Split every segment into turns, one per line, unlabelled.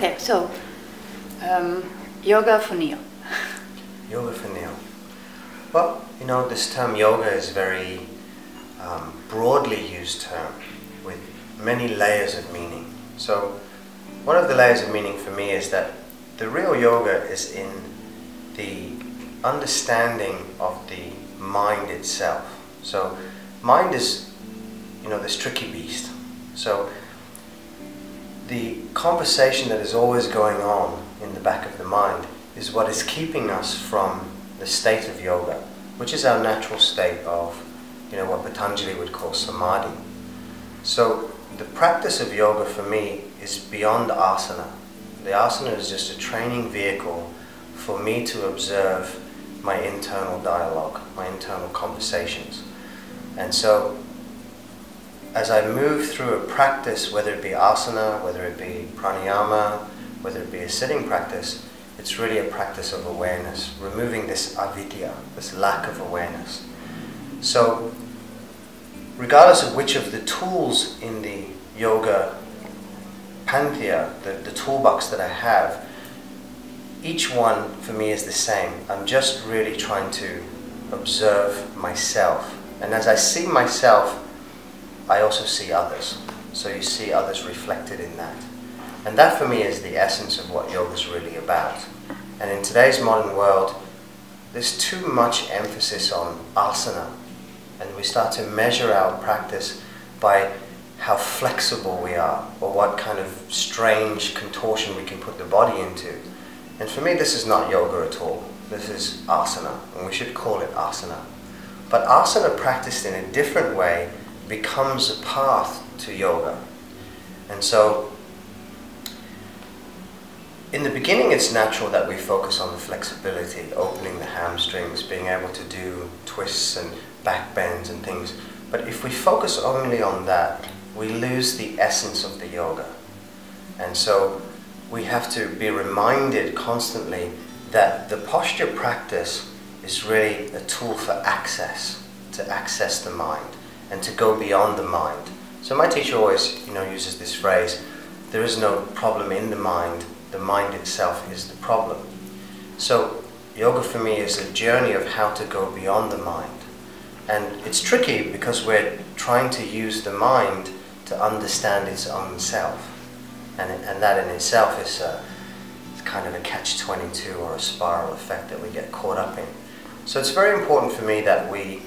Okay, so yoga for Neil.
Yoga for Neil. Well, you know, this term yoga is a very broadly used term with many layers of meaning. So one of the layers of meaning for me is that the real yoga is in the understanding of the mind itself. So mind is, you know, this tricky beast. So the conversation that is always going on in the back of the mind is what is keeping us from the state of yoga, which is our natural state of, you know, what Patanjali would call samadhi. So the practice of yoga for me is beyond asana. The asana is just a training vehicle for me to observe my internal dialogue, my internal conversations. And so as I move through a practice, whether it be asana, whether it be pranayama, whether it be a sitting practice, it's really a practice of awareness, removing this avidya, this lack of awareness. So regardless of which of the tools in the yoga pantheon, the toolbox that I have, each one for me is the same. I'm just really trying to observe myself. And as I see myself, I also see others. So you see others reflected in that. And that for me is the essence of what yoga is really about. And in today's modern world, there's too much emphasis on asana. And we start to measure our practice by how flexible we are, or what kind of strange contortion we can put the body into. And for me, this is not yoga at all. This is asana, and we should call it asana. But asana practiced in a different way becomes a path to yoga. And so in the beginning, it's natural that we focus on the flexibility, opening the hamstrings, being able to do twists and back bends and things. But if we focus only on that, we lose the essence of the yoga. And so we have to be reminded constantly that the posture practice is really a tool for access, to access the mind and to go beyond the mind. So my teacher always, you know, uses this phrase, there is no problem in the mind itself is the problem. So yoga for me is a journey of how to go beyond the mind. And it's tricky because we're trying to use the mind to understand its own self. And that in itself is it's kind of a catch-22 or a spiral effect that we get caught up in. So it's very important for me that we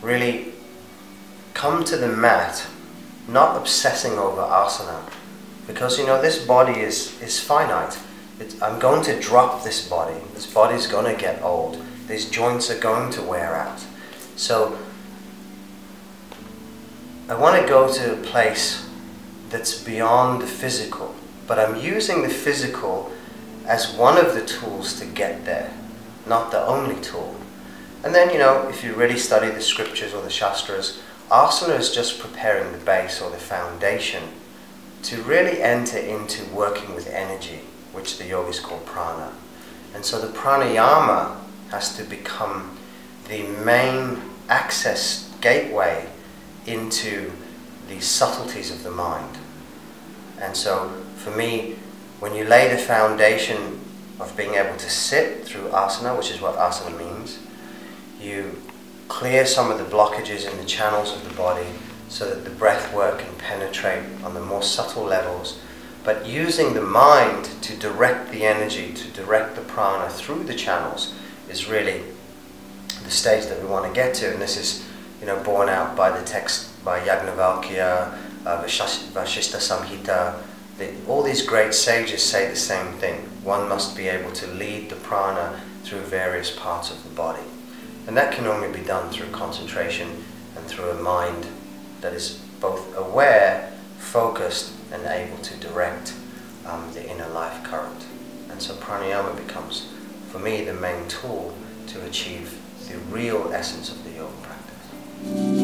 really come to the mat not obsessing over asana. Because, you know, this body is finite. I'm going to drop this body. This body's going to get old. These joints are going to wear out. So I want to go to a place that's beyond the physical. But I'm using the physical as one of the tools to get there, not the only tool. And then, you know, if you really study the scriptures or the shastras, asana is just preparing the base or the foundation to really enter into working with energy, which the yogis call prana. And so the pranayama has to become the main access gateway into the subtleties of the mind. And so for me, when you lay the foundation of being able to sit through asana, which is what asana means, you clear some of the blockages in the channels of the body so that the breath work can penetrate on the more subtle levels, but using the mind to direct the energy, to direct the prana through the channels is really the stage that we want to get to. And this is, you know, borne out by the text by Yajnavalkya, Vashishta Samhita. All these great sages say the same thing. One must be able to lead the prana through various parts of the body. And that can only be done through concentration and through a mind that is both aware, focused, and able to direct the inner life current. And so pranayama becomes, for me, the main tool to achieve the real essence of the yoga practice.